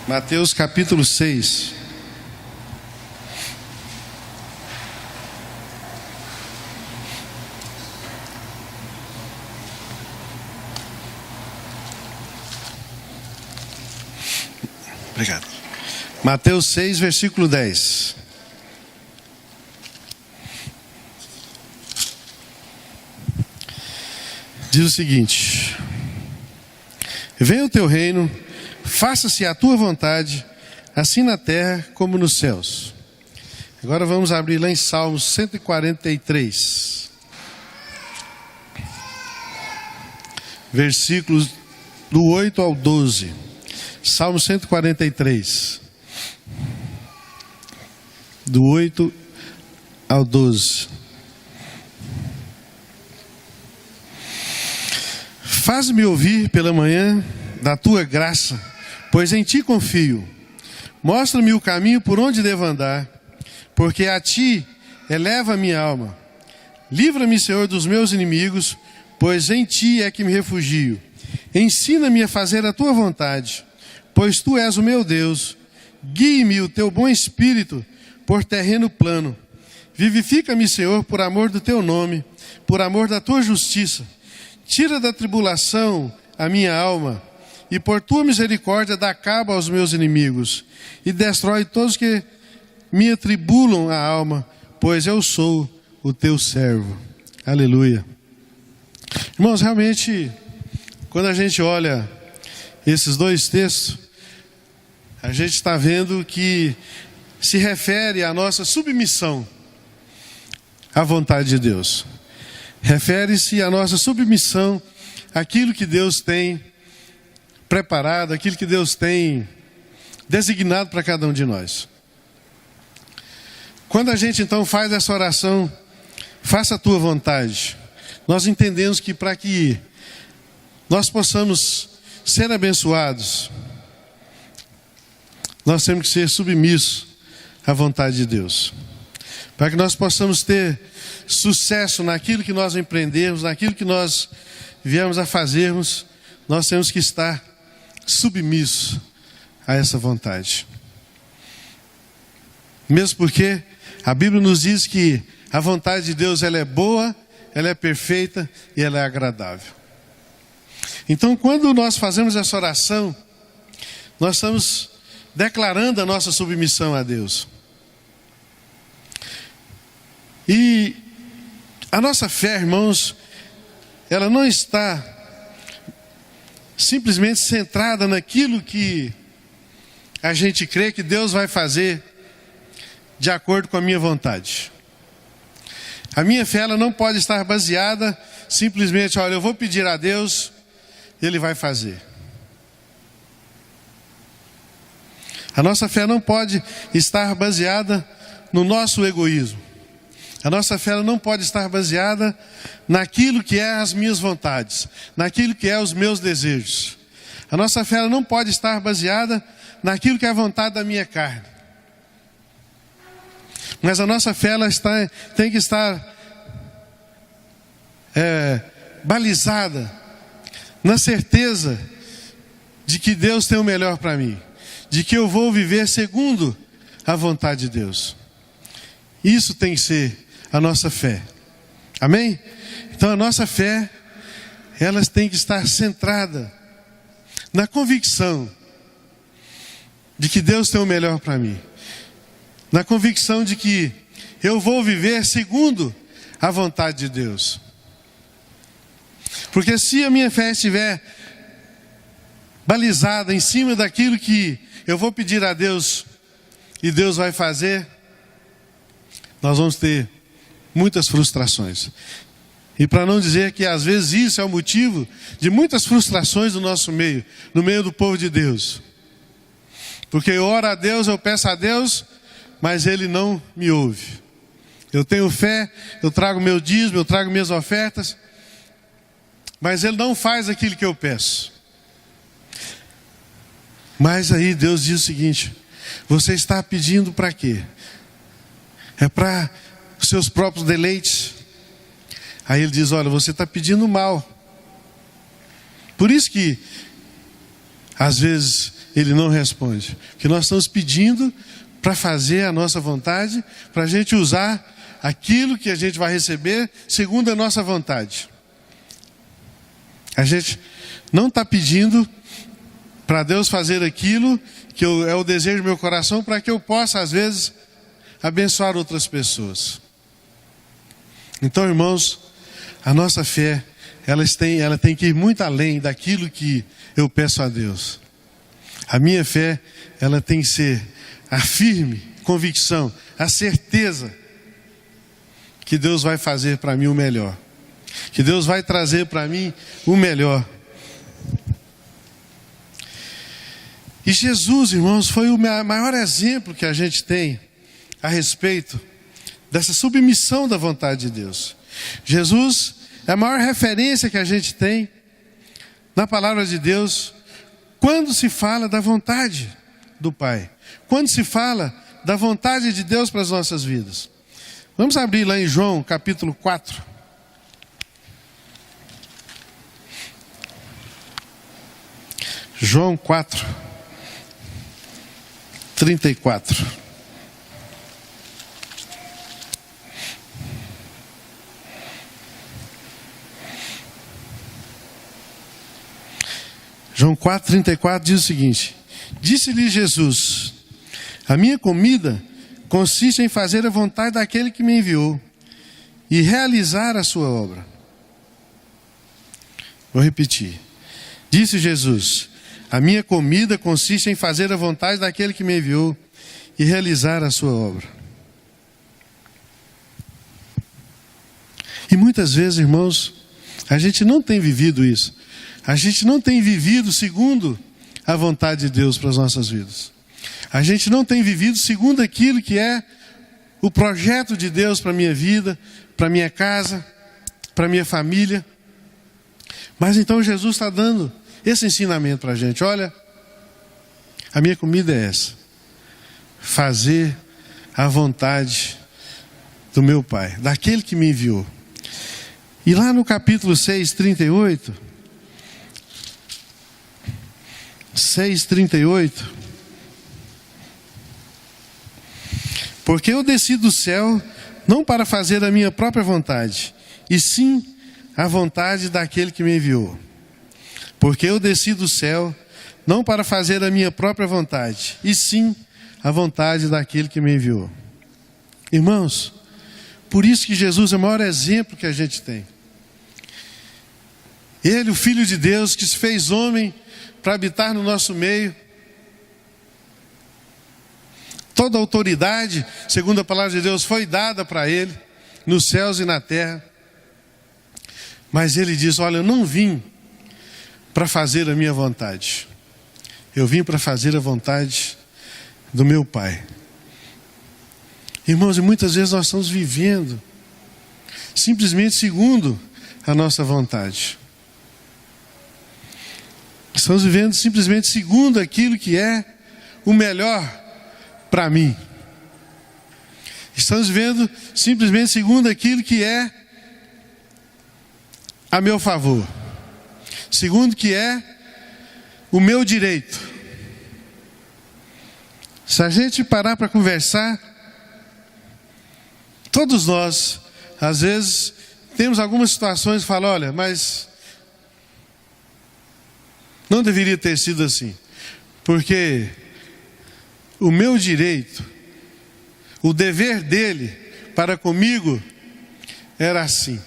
Mateus capítulo 6. Obrigado. Mateus 6, versículo 10. Diz o seguinte: venha o teu reino, faça-se a tua vontade, assim na terra como nos céus. Agora vamos abrir lá em Salmos 143, versículos do 8 ao 12. Salmo 143, do 8 ao 12. Faz-me ouvir pela manhã da tua graça, pois em ti confio. Mostra-me o caminho por onde devo andar, porque a ti eleva a minha alma. Livra-me, Senhor, dos meus inimigos, pois em ti é que me refugio. Ensina-me a fazer a tua vontade, pois tu és o meu Deus. Guie-me o teu bom espírito por terreno plano. Vivifica-me, Senhor, por amor do teu nome, por amor da tua justiça. Tira da tribulação a minha alma, e por tua misericórdia dá cabo aos meus inimigos, e destrói todos que me atribulam a alma, pois eu sou o teu servo. Aleluia. Irmãos, realmente, quando a gente olha esses dois textos, a gente está vendo que se refere à nossa submissão à vontade de Deus. Refere-se à nossa submissão àquilo que Deus tem preparado, aquilo que Deus tem designado para cada um de nós. Quando a gente então faz essa oração, faça a tua vontade, nós entendemos que para que nós possamos ser abençoados, nós temos que ser submissos à vontade de Deus. Para que nós possamos ter sucesso naquilo que nós empreendermos, naquilo que nós viemos a fazermos, nós temos que estar submissos a essa vontade. Mesmo porque a Bíblia nos diz que a vontade de Deus ela é boa, ela é perfeita e ela é agradável. Então, quando nós fazemos essa oração, nós estamos declarando a nossa submissão a Deus. E a nossa fé, irmãos, ela não está simplesmente centrada naquilo que a gente crê que Deus vai fazer de acordo com a minha vontade. A minha fé ela não pode estar baseada simplesmente, olha, eu vou pedir a Deus, Ele vai fazer. A nossa fé não pode estar baseada no nosso egoísmo. A nossa fé não pode estar baseada naquilo que é as minhas vontades, naquilo que é os meus desejos. A nossa fé não pode estar baseada naquilo que é a vontade da minha carne. Mas a nossa fé ela tem que estar balizada na certeza de que Deus tem o melhor para mim, de que eu vou viver segundo a vontade de Deus. Isso tem que ser a nossa fé. Amém? Então a nossa fé, ela tem que estar centrada na convicção de que Deus tem o melhor para mim. Na convicção de que eu vou viver segundo a vontade de Deus. Porque se a minha fé estiver balizada em cima daquilo que eu vou pedir a Deus e Deus vai fazer, nós vamos ter muitas frustrações. E para não dizer que às vezes isso é o motivo de muitas frustrações do nosso meio, no meio do povo de Deus. Porque eu oro a Deus, eu peço a Deus, mas Ele não me ouve. Eu tenho fé, eu trago meu dízimo, eu trago minhas ofertas, mas Ele não faz aquilo que eu peço. Mas aí Deus diz o seguinte: você está pedindo para quê? É para os seus próprios deleites? Aí Ele diz: olha, você está pedindo mal. Por isso que às vezes Ele não responde. Porque nós estamos pedindo para fazer a nossa vontade, para a gente usar aquilo que a gente vai receber segundo a nossa vontade. A gente não está pedindo para Deus fazer aquilo que é o desejo do meu coração, para que eu possa, às vezes, abençoar outras pessoas. Então, irmãos, a nossa fé, ela tem que ir muito além daquilo que eu peço a Deus. A minha fé, ela tem que ser a firme convicção, a certeza que Deus vai fazer para mim o melhor. Que Deus vai trazer para mim o melhor. E Jesus, irmãos, foi o maior exemplo que a gente tem a respeito dessa submissão da vontade de Deus. Jesus é a maior referência que a gente tem na palavra de Deus quando se fala da vontade do Pai. Quando se fala da vontade de Deus para as nossas vidas. Vamos abrir lá em João, capítulo 4. João 4, 34. João 4, 34 diz o seguinte: disse-lhe Jesus: a minha comida consiste em fazer a vontade daquele que me enviou e realizar a sua obra. Vou repetir. Disse Jesus: a minha comida consiste em fazer a vontade daquele que me enviou e realizar a sua obra. E muitas vezes, irmãos, a gente não tem vivido isso. A gente não tem vivido segundo a vontade de Deus para as nossas vidas. A gente não tem vivido segundo aquilo que é o projeto de Deus para a minha vida, para a minha casa, para a minha família. Mas então Jesus está dando esse ensinamento para a gente. Olha, a minha comida é essa: fazer a vontade do meu Pai, daquele que me enviou. E lá no capítulo 6, 38... 6:38, porque eu desci do céu não para fazer a minha própria vontade, e sim a vontade daquele que me enviou. Porque eu desci do céu não para fazer a minha própria vontade, e sim a vontade daquele que me enviou. Irmãos, por isso que Jesus é o maior exemplo que a gente tem. Ele, o Filho de Deus, que se fez homem para habitar no nosso meio. Toda a autoridade, segundo a palavra de Deus, foi dada para ele, nos céus e na terra. Mas ele diz: olha, eu não vim para fazer a minha vontade. Eu vim para fazer a vontade do meu Pai. Irmãos, e muitas vezes nós estamos vivendo simplesmente segundo a nossa vontade. Estamos vivendo simplesmente segundo aquilo que é o melhor para mim. Estamos vivendo simplesmente segundo aquilo que é a meu favor. Segundo que é o meu direito. Se a gente parar para conversar, todos nós, às vezes, temos algumas situações que falam: olha, mas não deveria ter sido assim, porque o meu direito, o dever dele para comigo era assim.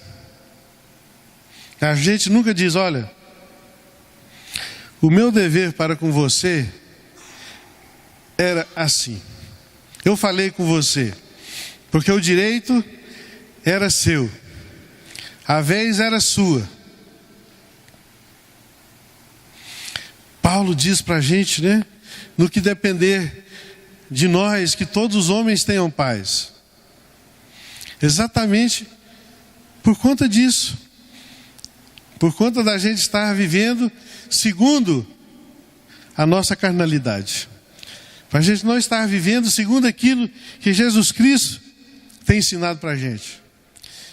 A gente nunca diz: olha, o meu dever para com você era assim. Eu falei com você, porque o direito era seu, a vez era sua. Paulo diz para a gente, né? No que depender de nós, que todos os homens tenham paz. Exatamente por conta disso. Por conta da gente estar vivendo segundo a nossa carnalidade. Para a gente não estar vivendo segundo aquilo que Jesus Cristo tem ensinado para a gente.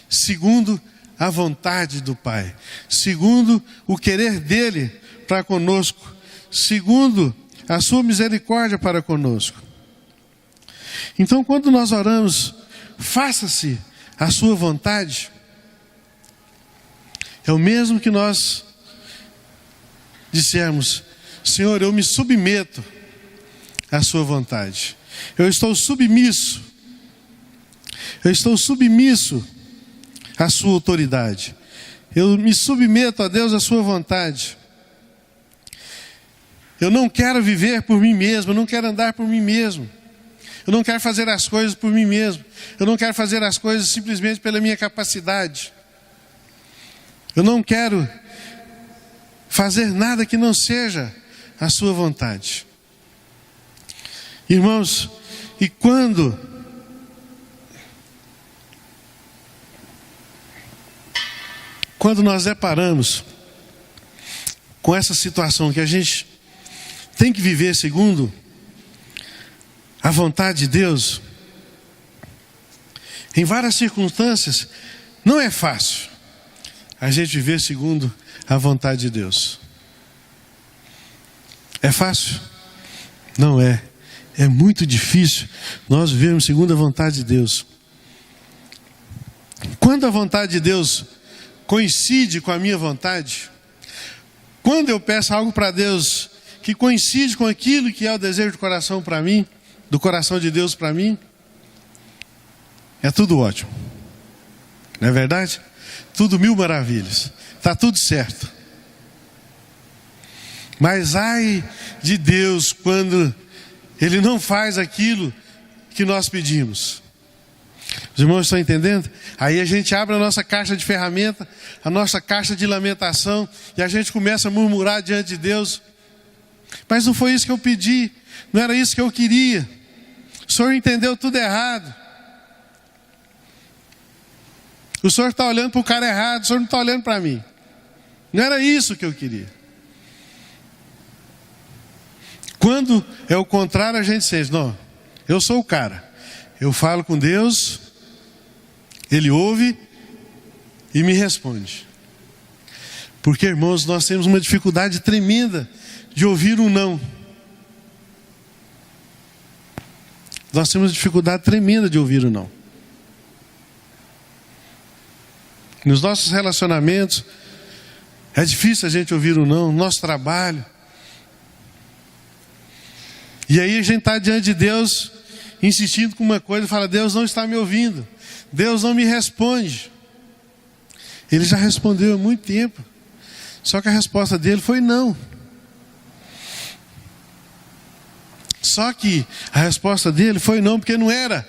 Segundo a vontade do Pai. Segundo o querer dele para conosco. Segundo a sua misericórdia para conosco. Então, quando nós oramos, faça-se a sua vontade, é o mesmo que nós dissermos: Senhor, eu me submeto à sua vontade. Eu estou submisso à sua autoridade. Eu me submeto a Deus, à sua vontade. Eu não quero viver por mim mesmo, eu não quero andar por mim mesmo. Eu não quero fazer as coisas por mim mesmo. Eu não quero fazer as coisas simplesmente pela minha capacidade. Eu não quero fazer nada que não seja a sua vontade. Irmãos, e quando nós deparamos com essa situação que a gente tem que viver segundo a vontade de Deus, em várias circunstâncias, não é fácil a gente viver segundo a vontade de Deus. É fácil? Não é. É muito difícil nós vivermos segundo a vontade de Deus. Quando a vontade de Deus coincide com a minha vontade, quando eu peço algo para Deus que coincide com aquilo que é o desejo do coração para mim, do coração de Deus para mim, é tudo ótimo. Não é verdade? Tudo mil maravilhas. Está tudo certo. Mas ai de Deus quando Ele não faz aquilo que nós pedimos. Os irmãos estão entendendo? Aí a gente abre a nossa caixa de ferramenta, a nossa caixa de lamentação, e a gente começa a murmurar diante de Deus: mas não foi isso que eu pedi, não era isso que eu queria, o Senhor entendeu tudo errado, o Senhor está olhando para o cara errado, o Senhor não está olhando para mim, não era isso que eu queria. Quando é o contrário, a gente diz: não, eu sou o cara, eu falo com Deus, Ele ouve e me responde. Porque, irmãos, nós temos uma dificuldade tremenda de ouvir um não. Nós temos dificuldade tremenda de ouvir um não. Nos nossos relacionamentos, é difícil a gente ouvir um não, no nosso trabalho. E aí a gente está diante de Deus, insistindo com uma coisa, e fala: Deus não está me ouvindo, Deus não me responde. Ele já respondeu há muito tempo, só que a resposta dele foi não. Só que a resposta dele foi não, porque não era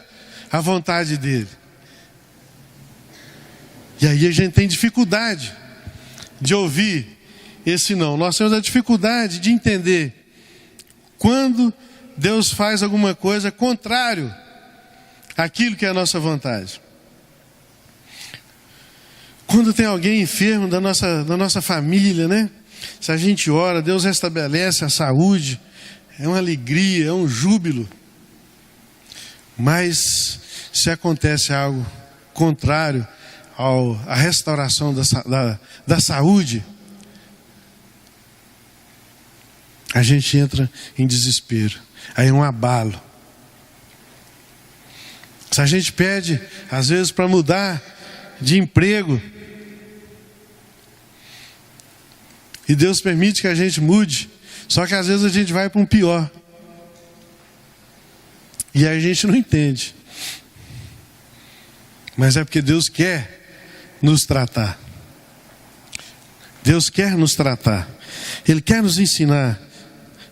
a vontade dele. E aí a gente tem dificuldade de ouvir esse não. Nós temos a dificuldade de entender quando Deus faz alguma coisa contrário àquilo que é a nossa vontade. Quando tem alguém enfermo da nossa família, né? Se a gente ora, Deus restabelece a saúde, é uma alegria, é um júbilo. Mas se acontece algo contrário à restauração da saúde, a gente entra em desespero. Aí é um abalo. Se a gente pede, às vezes, para mudar de emprego, e Deus permite que a gente mude, só que às vezes a gente vai para um pior. E aí a gente não entende. Mas é porque Deus quer nos tratar. Deus quer nos tratar. Ele quer nos ensinar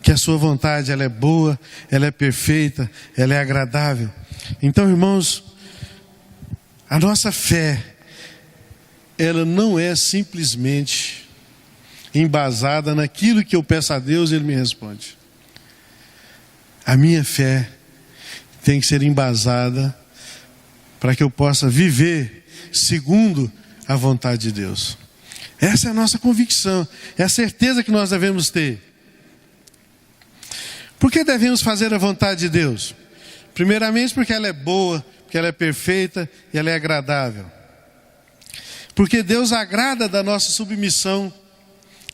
que a sua vontade, ela é boa, ela é perfeita, ela é agradável. Então, irmãos, a nossa fé, ela não é simplesmente embasada naquilo que eu peço a Deus e Ele me responde. A minha fé tem que ser embasada para que eu possa viver segundo a vontade de Deus. Essa é a nossa convicção, é a certeza que nós devemos ter. Por que devemos fazer a vontade de Deus? Primeiramente porque ela é boa, porque ela é perfeita e ela é agradável. Porque Deus agrada da nossa submissão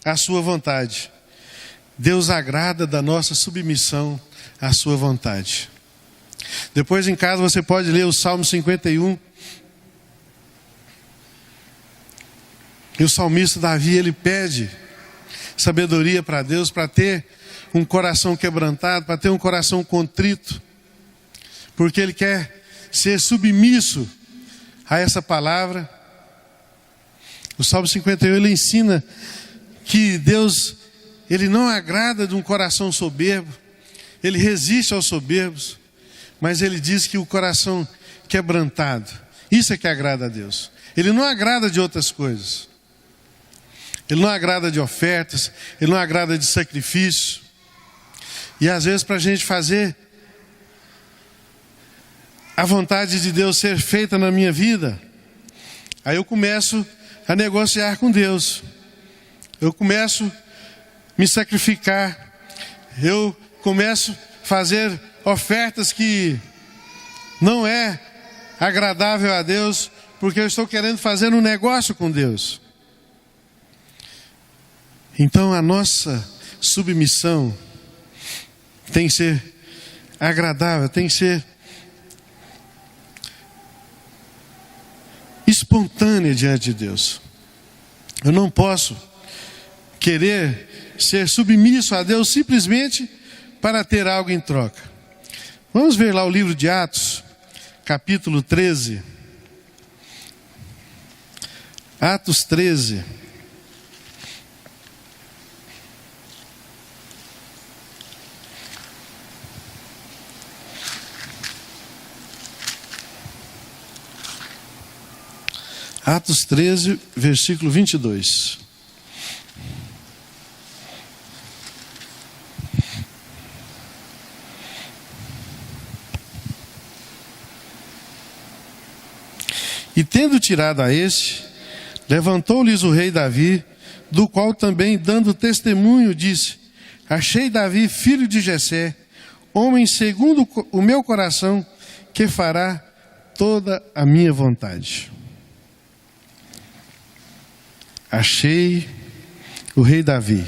à sua vontade. Deus agrada da nossa submissão à sua vontade. Depois em casa você pode ler o Salmo 51. E o salmista Davi, ele pede sabedoria para Deus, para ter um coração quebrantado, para ter um coração contrito, porque ele quer ser submisso a essa palavra. O Salmo 51, ele ensina que Deus, ele não agrada de um coração soberbo, ele resiste aos soberbos, mas ele diz que o coração quebrantado, isso é que agrada a Deus. Ele não agrada de outras coisas. Ele não agrada de ofertas, ele não agrada de sacrifício. E às vezes para a gente fazer a vontade de Deus ser feita na minha vida, aí eu começo a negociar com Deus. Eu começo a me sacrificar. Eu começo a fazer ofertas que não é agradável a Deus, porque eu estou querendo fazer um negócio com Deus. Então a nossa submissão tem que ser agradável, tem que ser espontânea diante de Deus. Eu não posso querer ser submisso a Deus simplesmente para ter algo em troca. Vamos ver lá o livro de Atos, capítulo 13. Atos 13. Atos 13, versículo 22. E tendo tirado a este, levantou-lhes o rei Davi, do qual também, dando testemunho, disse: achei Davi, filho de Jessé, homem segundo o meu coração, que fará toda a minha vontade. Achei o rei Davi,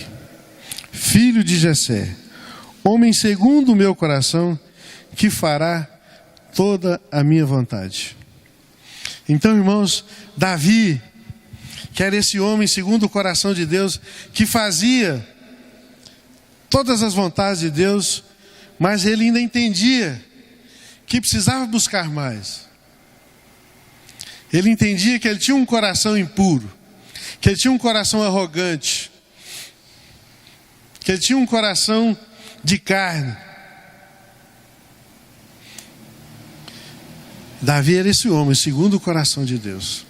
filho de Jessé, homem segundo o meu coração, que fará toda a minha vontade. Então, irmãos, Davi, que era esse homem segundo o coração de Deus, que fazia todas as vontades de Deus, mas ele ainda entendia que precisava buscar mais. Ele entendia que ele tinha um coração impuro, que ele tinha um coração arrogante, que ele tinha um coração de carne. Davi era esse homem, segundo o coração de Deus.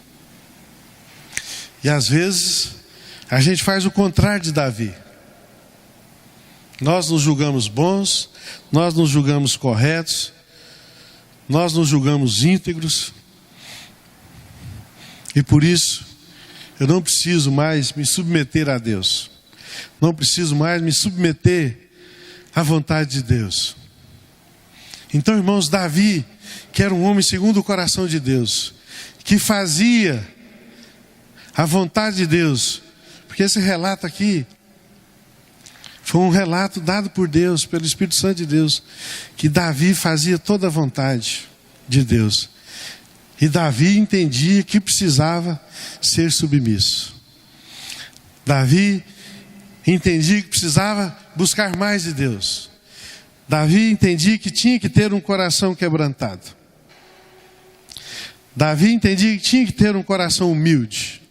E às vezes, a gente faz o contrário de Davi. Nós nos julgamos bons, nós nos julgamos corretos, nós nos julgamos íntegros. E por isso, eu não preciso mais me submeter a Deus. Não preciso mais me submeter à vontade de Deus. Então, irmãos, Davi, que era um homem segundo o coração de Deus, que fazia a vontade de Deus, porque esse relato aqui foi um relato dado por Deus, pelo Espírito Santo de Deus, que Davi fazia toda a vontade de Deus. E Davi entendia que precisava ser submisso. Davi entendia que precisava buscar mais de Deus. Davi entendia que tinha que ter um coração quebrantado. Davi entendia que tinha que ter um coração humilde.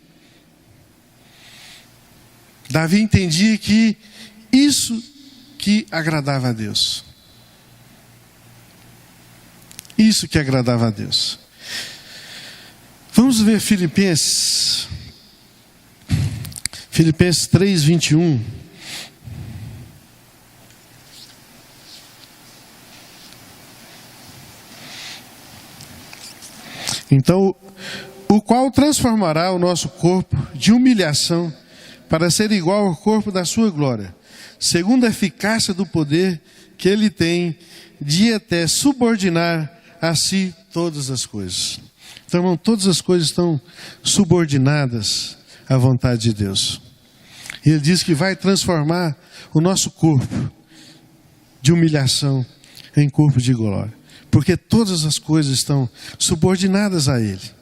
Davi entendia que isso que agradava a Deus. Isso que agradava a Deus. Vamos ver Filipenses 3, 21. Então, o qual transformará o nosso corpo de humilhação para ser igual ao corpo da sua glória, segundo a eficácia do poder que ele tem de até subordinar a si todas as coisas. Então, irmão, todas as coisas estão subordinadas à vontade de Deus. E Ele diz que vai transformar o nosso corpo de humilhação em corpo de glória. Porque todas as coisas estão subordinadas a Ele.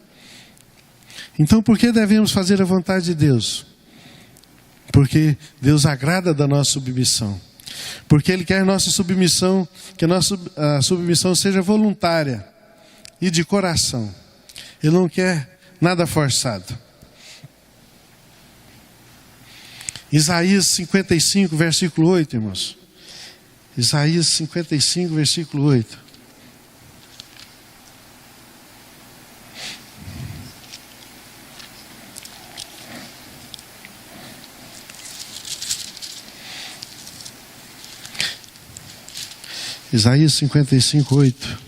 Então, por que devemos fazer a vontade de Deus? Porque Deus agrada da nossa submissão. Porque Ele quer nossa submissão, que a submissão seja voluntária e de coração. Ele não quer nada forçado. Isaías 55, versículo 8, irmãos. Isaías 55, versículo 8. Isaías 55, 8.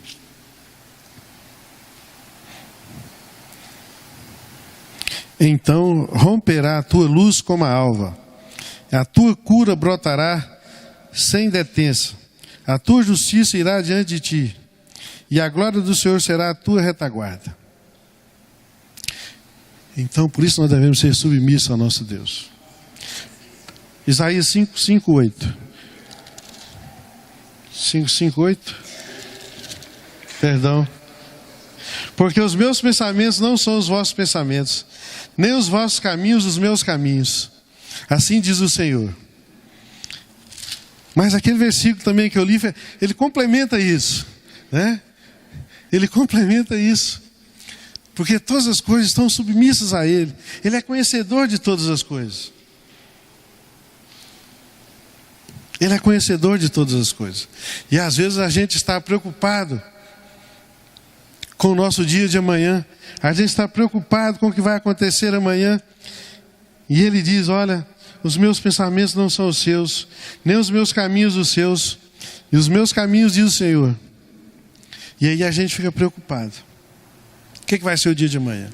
Então romperá a tua luz como a alva, a tua cura brotará sem detença, a tua justiça irá diante de ti, e a glória do Senhor será a tua retaguarda. Então, por isso nós devemos ser submissos ao nosso Deus. Isaías 5, 8. 8. Perdão. Porque os meus pensamentos não são os vossos pensamentos, nem os vossos caminhos os meus caminhos. Assim diz o Senhor. Mas aquele versículo também que eu li, ele complementa isso, né? Ele complementa isso. Porque todas as coisas estão submissas a Ele. Ele é conhecedor de todas as coisas. Ele é conhecedor de todas as coisas. E às vezes a gente está preocupado com o nosso dia de amanhã. A gente está preocupado com o que vai acontecer amanhã. E Ele diz, olha, os meus pensamentos não são os seus, nem os meus caminhos os seus. E os meus caminhos, diz o Senhor. E aí a gente fica preocupado. O que vai ser o dia de amanhã?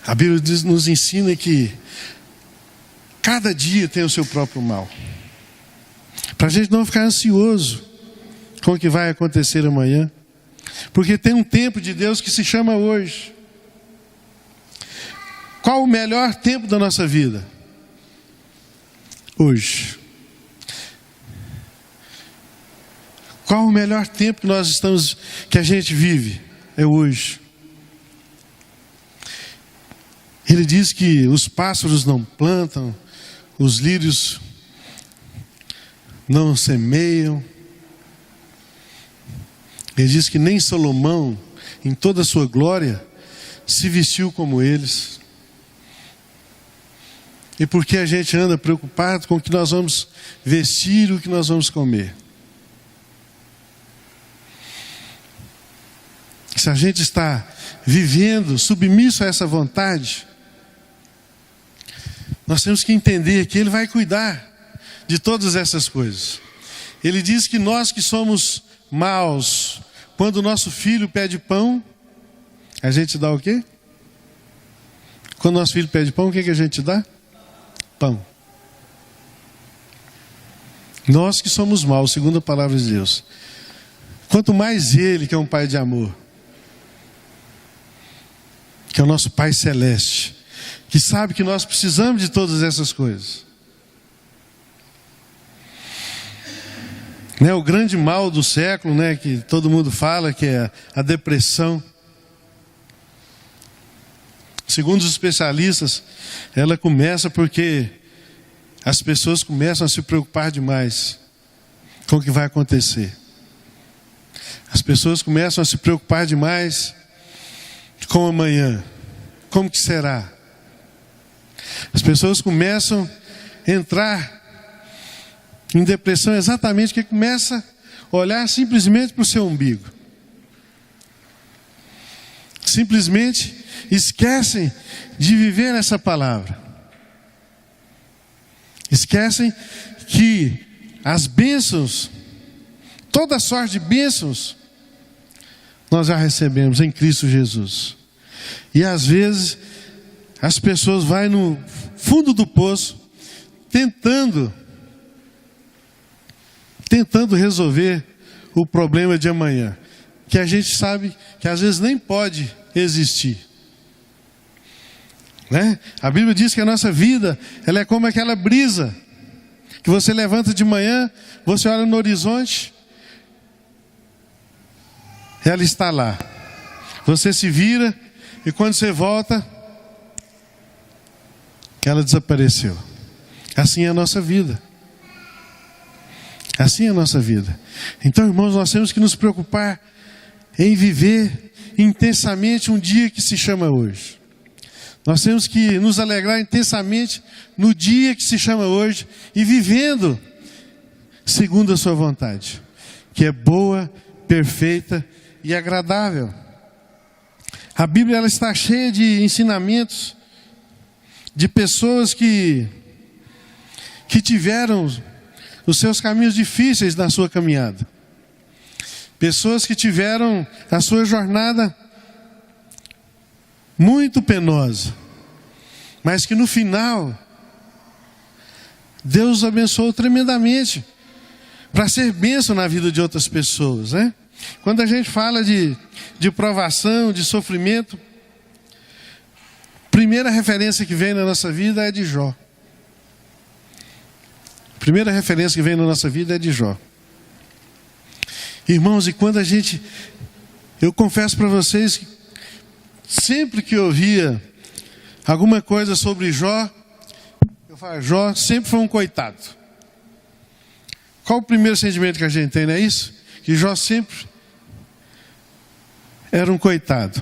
A Bíblia nos ensina que cada dia tem o seu próprio mal. Para a gente não ficar ansioso com o que vai acontecer amanhã. Porque tem um tempo de Deus que se chama hoje. Qual o melhor tempo da nossa vida? Hoje. Qual o melhor tempo que a gente vive? É hoje. Ele diz que os pássaros não plantam, os lírios não semeiam. Ele diz que nem Salomão, em toda a sua glória, se vestiu como eles. E por que a gente anda preocupado com o que nós vamos vestir e o que nós vamos comer? Se a gente está vivendo submisso a essa vontade, nós temos que entender que Ele vai cuidar de todas essas coisas. Ele diz que nós que somos maus, quando o nosso filho pede pão, a gente dá o quê? Quando o nosso filho pede pão, o que a gente dá? Pão. Nós que somos maus, segundo a palavra de Deus. Quanto mais Ele, que é um Pai de amor, que é o nosso Pai Celeste, que sabe que nós precisamos de todas essas coisas. O grande mal do século, que todo mundo fala, que é a depressão. Segundo os especialistas, ela começa porque as pessoas começam a se preocupar demais com o que vai acontecer. As pessoas começam a se preocupar demais com amanhã. Como que será? As pessoas começam a entrar em depressão exatamente porque começa a olhar simplesmente para o seu umbigo. Simplesmente esquecem de viver essa palavra. Esquecem que as bênçãos, toda sorte de bênçãos, nós já recebemos em Cristo Jesus. E às vezes as pessoas vão no fundo do poço tentando resolver o problema de amanhã, que a gente sabe que às vezes nem pode existir. né? A Bíblia diz que a nossa vida, ela é como aquela brisa que você levanta de manhã, você olha no horizonte, ela está lá. Você se vira e quando você volta, ela desapareceu. Assim é a nossa vida. Assim é a nossa vida. Então, irmãos, nós temos que nos preocupar em viver intensamente um dia que se chama hoje. Nós temos que nos alegrar intensamente no dia que se chama hoje e vivendo segundo a sua vontade, que é boa, perfeita e agradável. A Bíblia, ela está cheia de ensinamentos de pessoas que tiveram os seus caminhos difíceis na sua caminhada. Pessoas que tiveram a sua jornada muito penosa, mas que no final Deus os abençoou tremendamente para ser bênção na vida de outras pessoas, né? Quando a gente fala de provação, de sofrimento, a primeira referência que vem na nossa vida é de Jó. A primeira referência que vem na nossa vida é de Jó. Irmãos, e quando eu confesso para vocês que sempre que eu ouvia alguma coisa sobre Jó, eu falo, Jó sempre foi um coitado. Qual o primeiro sentimento que a gente tem, não é isso? Que Jó sempre era um coitado.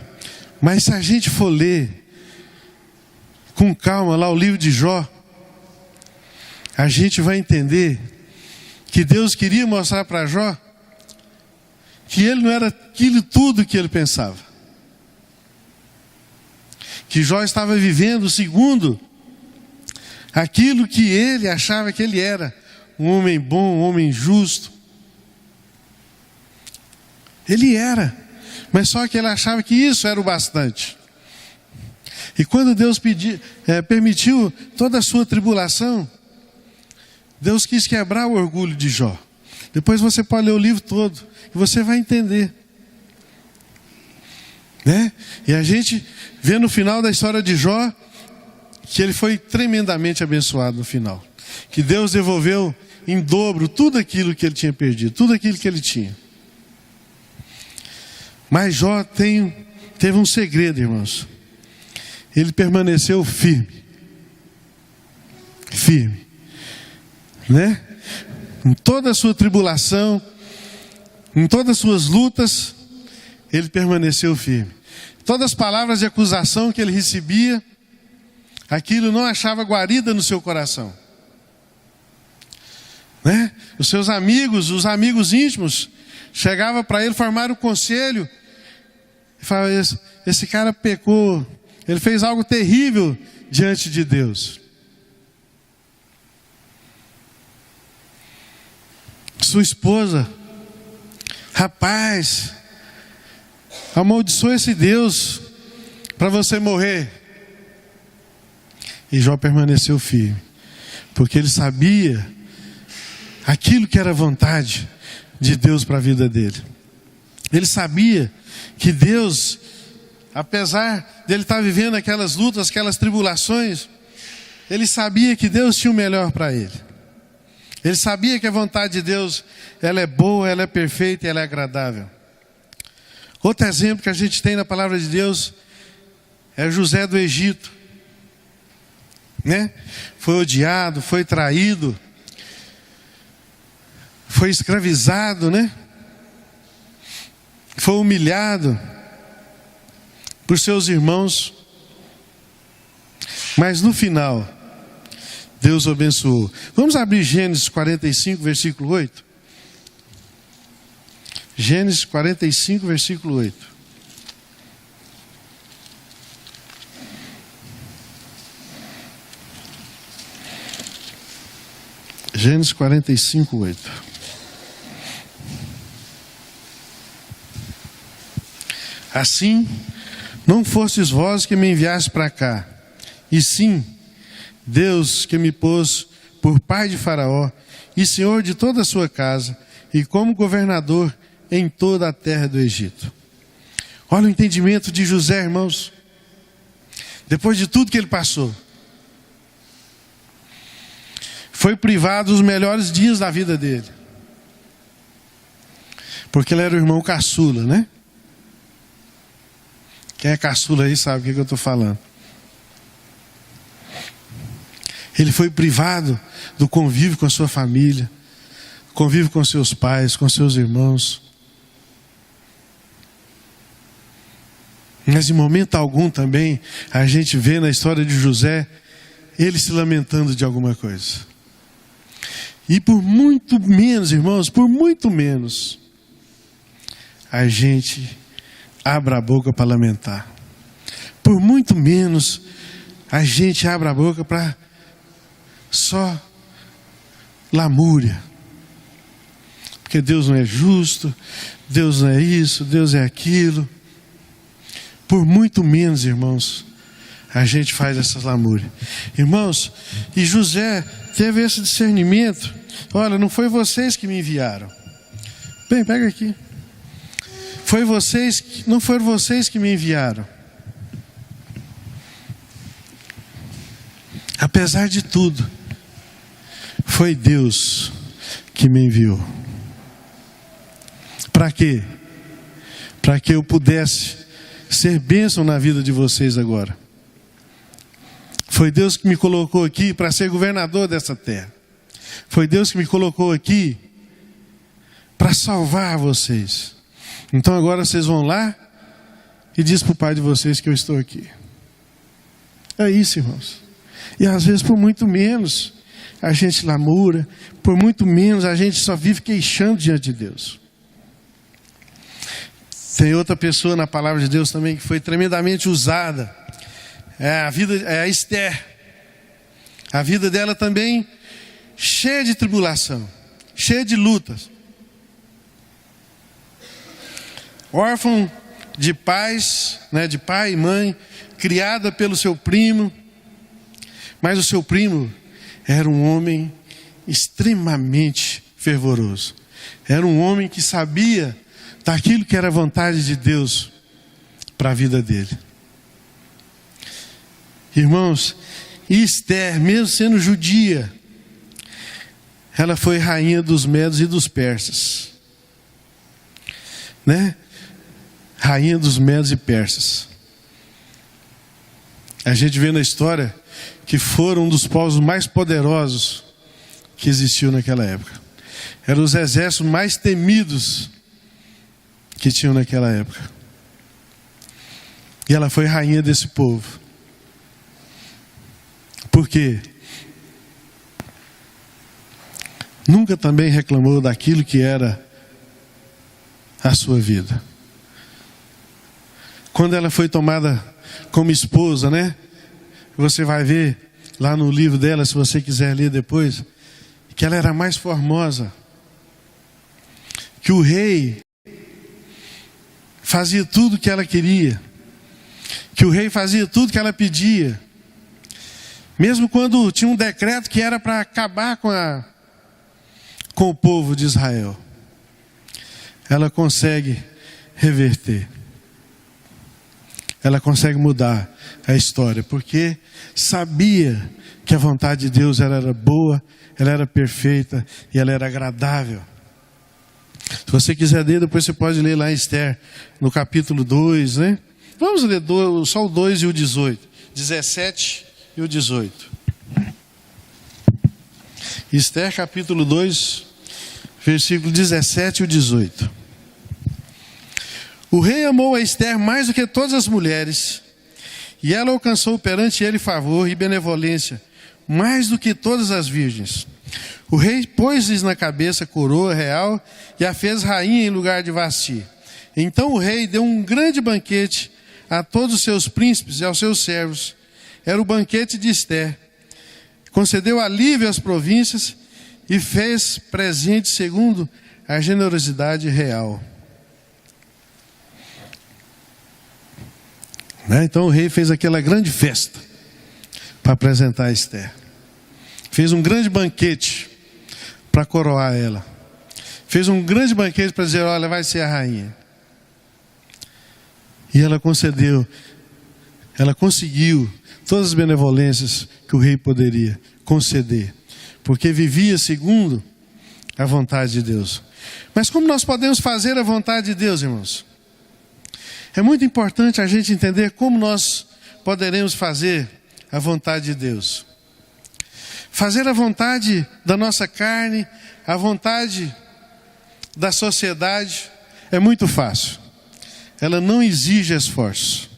Mas se a gente for ler com calma lá o livro de Jó, a gente vai entender que Deus queria mostrar para Jó que ele não era aquilo tudo que ele pensava. Que Jó estava vivendo segundo aquilo que ele achava que ele era. Um homem bom, um homem justo. Ele era. Mas só que ele achava que isso era o bastante. E quando Deus permitiu toda a sua tribulação, Deus quis quebrar o orgulho de Jó. Depois você pode ler o livro todo e você vai entender, né? E a gente vê no final da história de Jó que ele foi tremendamente abençoado no final. Que Deus devolveu em dobro tudo aquilo que ele tinha perdido, tudo aquilo que ele tinha. Mas Jó teve um segredo, irmãos. Ele permaneceu firme. Firme. Né? Em toda a sua tribulação, em todas as suas lutas, ele permaneceu firme. Todas as palavras de acusação que ele recebia, aquilo não achava guarida no seu coração. Né? Os seus amigos, os amigos íntimos, chegavam para ele, formaram um conselho, e falavam, esse cara pecou, ele fez algo terrível diante de Deus. Sua esposa, rapaz, amaldiçoa esse Deus para você morrer. E Jó permaneceu firme, porque ele sabia aquilo que era vontade de Deus para a vida dele. Ele sabia que Deus, apesar dele estar vivendo aquelas lutas, aquelas tribulações, ele sabia que Deus tinha o melhor para ele. Ele sabia que a vontade de Deus, ela é boa, ela é perfeita e ela é agradável. Outro exemplo que a gente tem na palavra de Deus é José do Egito, né? Foi odiado, foi traído, foi escravizado, né? Foi humilhado por seus irmãos, mas no final Deus o abençoou. Vamos abrir Gênesis 45, versículo 8. Gênesis 45, versículo 8. Gênesis 45, 8. Assim, não fostes vós que me enviaste para cá, e sim Deus que me pôs por pai de Faraó e senhor de toda a sua casa e como governador em toda a terra do Egito. Olha o entendimento de José, irmãos. depois de tudo que ele passou. Foi privado dos melhores dias da vida dele. Porque ele era o irmão caçula, né? Quem é caçula aí sabe o que eu estou falando. Ele foi privado do convívio com a sua família, convívio com seus pais, com seus irmãos. Mas em momento algum também a gente vê na história de José ele se lamentando de alguma coisa. E por muito menos, irmãos, por muito menos, a gente abre a boca para lamentar. Por muito menos, a gente abre a boca para só lamúria. Porque Deus não é justo, Deus não é isso, Deus é aquilo. Por muito menos, irmãos, a gente faz essas lamúrias. Irmãos, e José teve esse discernimento. Olha, não foi vocês que me enviaram. Bem, pega aqui. Não foram vocês que me enviaram. Apesar de tudo, foi Deus que me enviou. Para quê? Para que eu pudesse ser bênção na vida de vocês agora. Foi Deus que me colocou aqui para ser governador dessa terra. Foi Deus que me colocou aqui para salvar vocês. Então agora vocês vão lá e diz para o pai de vocês que eu estou aqui. É isso, irmãos. E às vezes por muito menos a gente lamura, por muito menos a gente só vive queixando diante de Deus. Tem outra pessoa na palavra de Deus também que foi tremendamente usada. É a Esther. A vida dela também cheia de tribulação, cheia de lutas. Órfã de pais, de pai e mãe, criada pelo seu primo. Mas o seu primo era um homem extremamente fervoroso. Era um homem que sabia daquilo que era a vontade de Deus para a vida dele. Irmãos, Esther, mesmo sendo judia, ela foi rainha dos medos e dos persas. Rainha dos medos e persas. A gente vê na história que foram um dos povos mais poderosos que existiu naquela época. Eram os exércitos mais temidos que tinham naquela época. E ela foi rainha desse povo. Por quê? Nunca também reclamou daquilo que era a sua vida. Quando ela foi tomada como esposa, você vai ver lá no livro dela, se você quiser ler depois, que ela era mais formosa. Que o rei fazia tudo o que ela queria. Que o rei fazia tudo que ela pedia. Mesmo quando tinha um decreto que era para acabar com o povo de Israel. Ela consegue reverter. Ela consegue mudar a história, porque sabia que a vontade de Deus ela era boa, ela era perfeita e ela era agradável. Se você quiser ler, depois você pode ler lá em Esther, no capítulo 2, Vamos ler só o 2 e o 18, 17 e o 18. Esther capítulo 2, versículo 17 e o 18. O rei amou a Esther mais do que todas as mulheres, e ela alcançou perante ele favor e benevolência, mais do que todas as virgens. O rei pôs-lhes na cabeça coroa real e a fez rainha em lugar de Vasti. Então o rei deu um grande banquete a todos os seus príncipes e aos seus servos. Era o banquete de Esther. Concedeu alívio às províncias e fez presente segundo a generosidade real. Então o rei fez aquela grande festa para apresentar a Esther. Fez um grande banquete para coroar ela. Fez um grande banquete para dizer, olha, vai ser a rainha. E ela concedeu ela conseguiu todas as benevolências que o rei poderia conceder, porque vivia segundo a vontade de Deus. Mas como nós podemos fazer a vontade de Deus, irmãos? É muito importante a gente entender como nós poderemos fazer a vontade de Deus. Fazer a vontade da nossa carne, a vontade da sociedade, é muito fácil. Ela não exige esforço.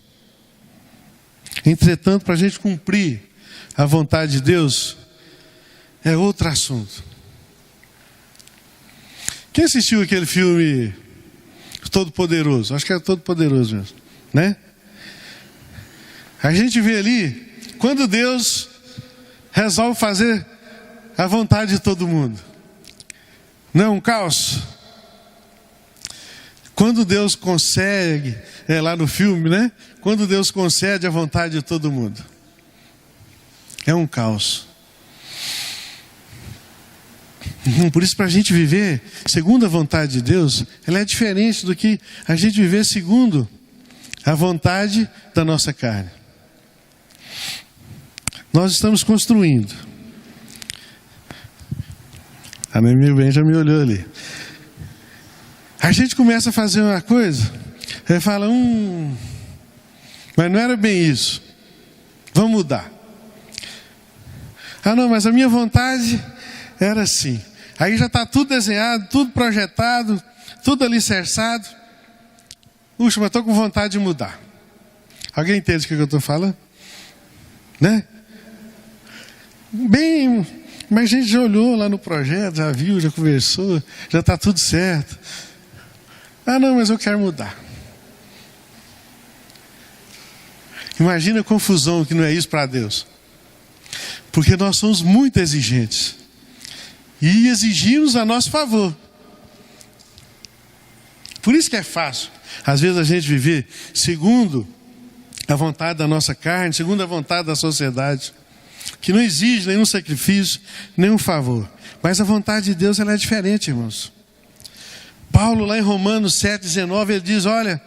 Entretanto, para a gente cumprir a vontade de Deus, é outro assunto. Quem assistiu aquele filme Todo-Poderoso? Acho que era Todo-Poderoso mesmo, né? A gente vê ali, quando Deus resolve fazer a vontade de todo mundo. Não é um caos? Quando Deus consegue, lá no filme, né? Quando Deus concede a vontade de todo mundo. É um caos. Por isso, para a gente viver segundo a vontade de Deus, ela é diferente do que a gente viver segundo a vontade da nossa carne. Nós estamos construindo. A minha amiga bem já me olhou ali. A gente começa a fazer uma coisa, aí fala, mas não era bem isso. Vamos mudar. Ah não, mas a minha vontade era assim. Aí já está tudo desenhado, tudo projetado, tudo alicerçado. Puxa, mas estou com vontade de mudar. Alguém entende o que eu estou falando? Né? Bem, mas a gente já olhou lá no projeto, já viu, já conversou, já está tudo certo. Ah não, mas eu quero mudar. Imagina a confusão que não é isso para Deus. Porque nós somos muito exigentes. E exigimos a nosso favor. Por isso que é fácil, às vezes, a gente viver segundo a vontade da nossa carne, segundo a vontade da sociedade, que não exige nenhum sacrifício, nenhum favor. Mas a vontade de Deus, ela é diferente, irmãos. Paulo, lá em Romanos 7,19, ele diz, olha,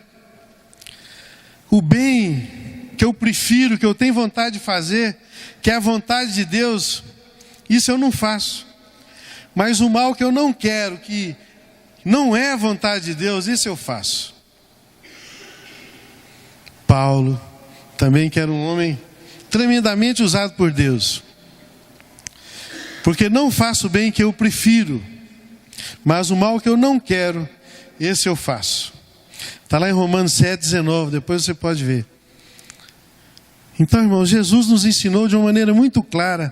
o bem que eu prefiro, que eu tenho vontade de fazer, que é a vontade de Deus, isso eu não faço. Mas o mal que eu não quero, que não é a vontade de Deus, isso eu faço. Paulo, também que era um homem tremendamente usado por Deus. Porque não faço o bem que eu prefiro, mas o mal que eu não quero, esse eu faço. Está lá em Romanos 7,19, depois você pode ver. Então, irmãos, Jesus nos ensinou de uma maneira muito clara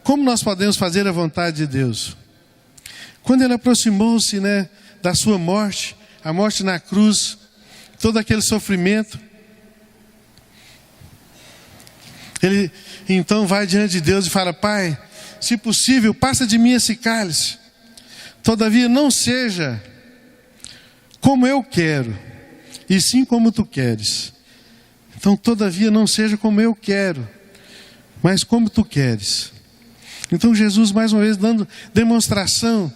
como nós podemos fazer a vontade de Deus. Quando ele aproximou-se, da sua morte, a morte na cruz, todo aquele sofrimento, ele então vai diante de Deus e fala, Pai, se possível, passa de mim esse cálice. Todavia não seja como eu quero, e sim como tu queres. Então, todavia não seja como eu quero, mas como tu queres. Então Jesus, mais uma vez, dando demonstração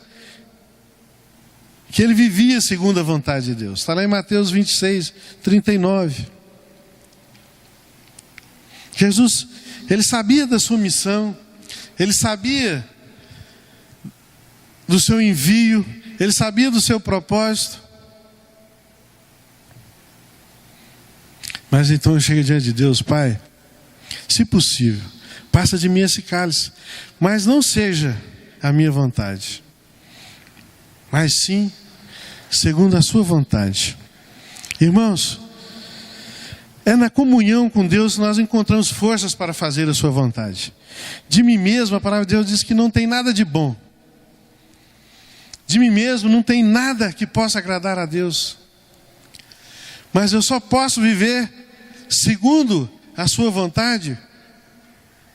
que ele vivia segundo a vontade de Deus. Está lá em Mateus 26, 39. Jesus, ele sabia da sua missão, ele sabia do seu envio, ele sabia do seu propósito. Mas então ele chega diante de Deus, Pai, se possível, passa de mim esse cálice, mas não seja a minha vontade, mas sim segundo a sua vontade. Irmãos, é na comunhão com Deus que nós encontramos forças para fazer a sua vontade. De mim mesmo, a palavra de Deus diz que não tem nada de bom. De mim mesmo não tem nada que possa agradar a Deus. Mas eu só posso viver segundo a sua vontade,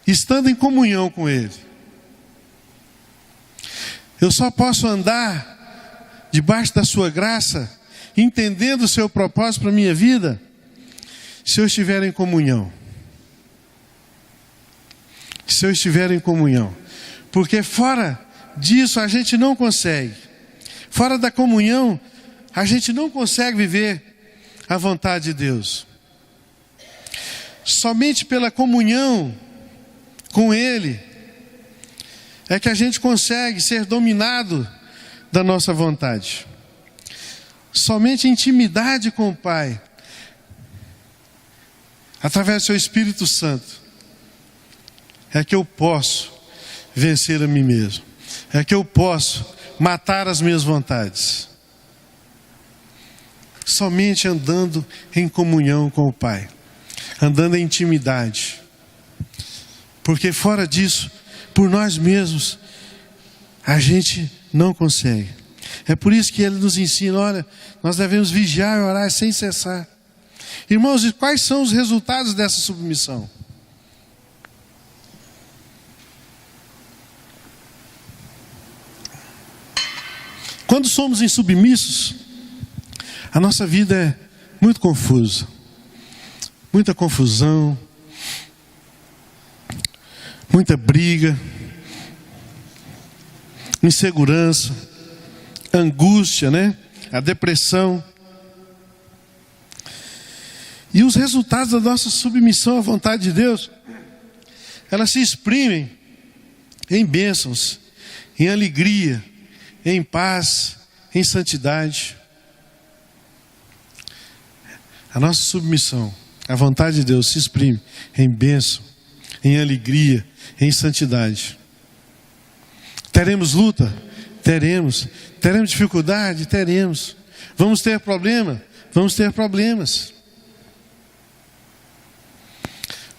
estando em comunhão com Ele. Eu só posso andar debaixo da sua graça, entendendo o seu propósito para a minha vida, se eu estiver em comunhão. Se eu estiver em comunhão. Porque fora disso a gente não consegue. Fora da comunhão, a gente não consegue viver a vontade de Deus. Somente pela comunhão com Ele é que a gente consegue ser dominado da nossa vontade. Somente intimidade com o Pai, através do seu Espírito Santo, é que eu posso vencer a mim mesmo. É que eu posso matar as minhas vontades. Somente andando em comunhão com o Pai, andando em intimidade. Porque fora disso, por nós mesmos, a gente não consegue. É por isso que Ele nos ensina, olha, nós devemos vigiar e orar sem cessar. Irmãos, e quais são os resultados dessa submissão? Quando somos insubmissos, a nossa vida é muito confusa. Muita confusão, muita briga, insegurança, angústia, né? A depressão. E os resultados da nossa submissão à vontade de Deus, elas se exprimem em bênçãos, em alegria, em paz, em santidade. A nossa submissão à vontade de Deus se exprime em bênção, em alegria, em santidade. Teremos luta? Teremos. Teremos dificuldade? Teremos. Vamos ter problema? Vamos ter problemas.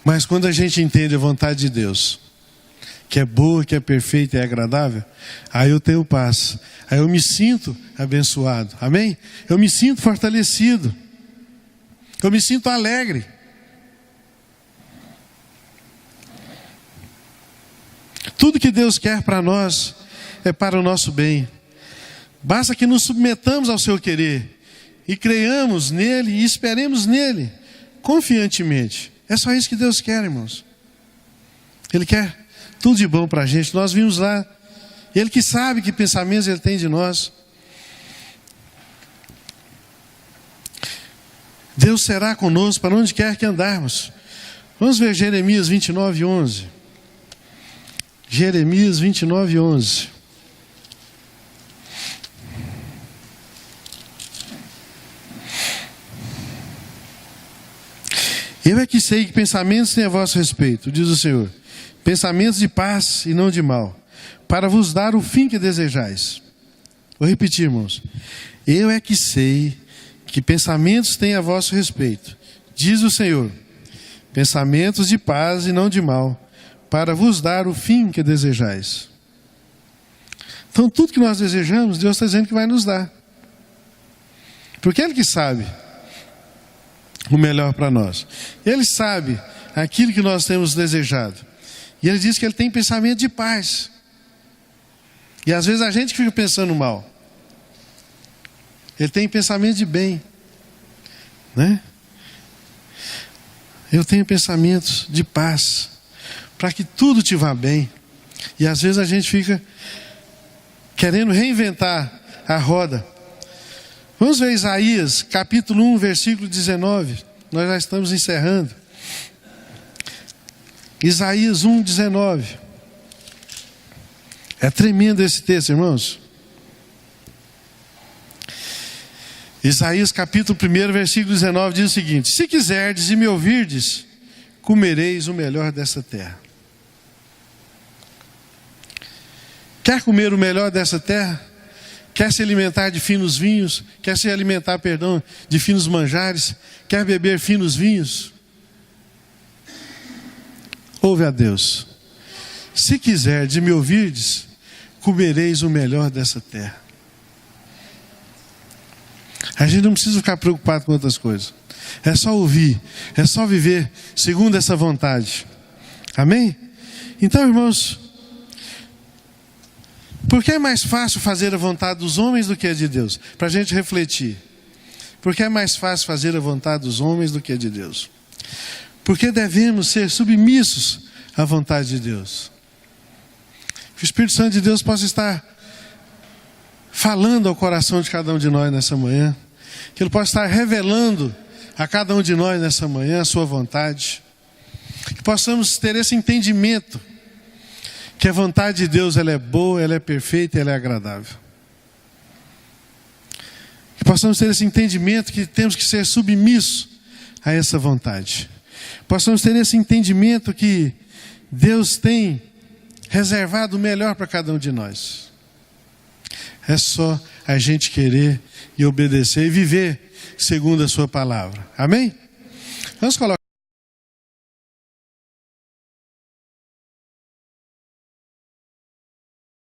Mas quando a gente entende a vontade de Deus, que é boa, que é perfeita e é agradável, aí eu tenho paz, aí eu me sinto abençoado, amém? Eu me sinto fortalecido, eu me sinto alegre. Tudo que Deus quer para nós é para o nosso bem. Basta que nos submetamos ao seu querer e creiamos nele e esperemos nele confiantemente. É só isso que Deus quer, irmãos. Ele quer tudo de bom para a gente. Nós vimos lá, Ele que sabe que pensamentos Ele tem de nós. Deus será conosco para onde quer que andarmos. Vamos ver Jeremias 29:11. Jeremias 29:11. Eu é que sei que pensamentos têm a vosso respeito, diz o Senhor, pensamentos de paz e não de mal, para vos dar o fim que desejais. Vou repetir, irmãos. Eu é que sei que pensamentos têm a vosso respeito, diz o Senhor, pensamentos de paz e não de mal, para vos dar o fim que desejais. Então tudo que nós desejamos, Deus está dizendo que vai nos dar. Porque Ele que sabe o melhor para nós. Ele sabe aquilo que nós temos desejado. E Ele diz que Ele tem pensamento de paz. E às vezes a gente fica pensando mal. Ele tem pensamento de bem, né? Eu tenho pensamentos de paz, para que tudo te vá bem. E às vezes a gente fica querendo reinventar a roda. Vamos ver Isaías, capítulo 1, versículo 19. Nós já estamos encerrando. Isaías 1, 19. É tremendo esse texto, irmãos. Isaías capítulo 1, versículo 19 diz o seguinte: se quiserdes e me ouvirdes, comereis o melhor dessa terra. Quer comer o melhor dessa terra? Quer se alimentar de finos vinhos? Quer se alimentar, de finos manjares? Quer beber finos vinhos? Ouve a Deus. Se quiserdes e me ouvirdes, comereis o melhor dessa terra. A gente não precisa ficar preocupado com outras coisas. É só ouvir, é só viver segundo essa vontade. Amém? Então, irmãos, por que é mais fácil fazer a vontade dos homens do que a de Deus? Para a gente refletir. Por que é mais fácil fazer a vontade dos homens do que a de Deus? Porque devemos ser submissos à vontade de Deus. Que o Espírito Santo de Deus possa estar falando ao coração de cada um de nós nessa manhã. Que Ele possa estar revelando a cada um de nós nessa manhã a sua vontade. Que possamos ter esse entendimento que a vontade de Deus ela é boa, ela é perfeita, ela é agradável. Que possamos ter esse entendimento que temos que ser submissos a essa vontade. Possamos ter esse entendimento que Deus tem reservado o melhor para cada um de nós. É só a gente querer e obedecer e viver segundo a sua palavra. Amém? Vamos colocar.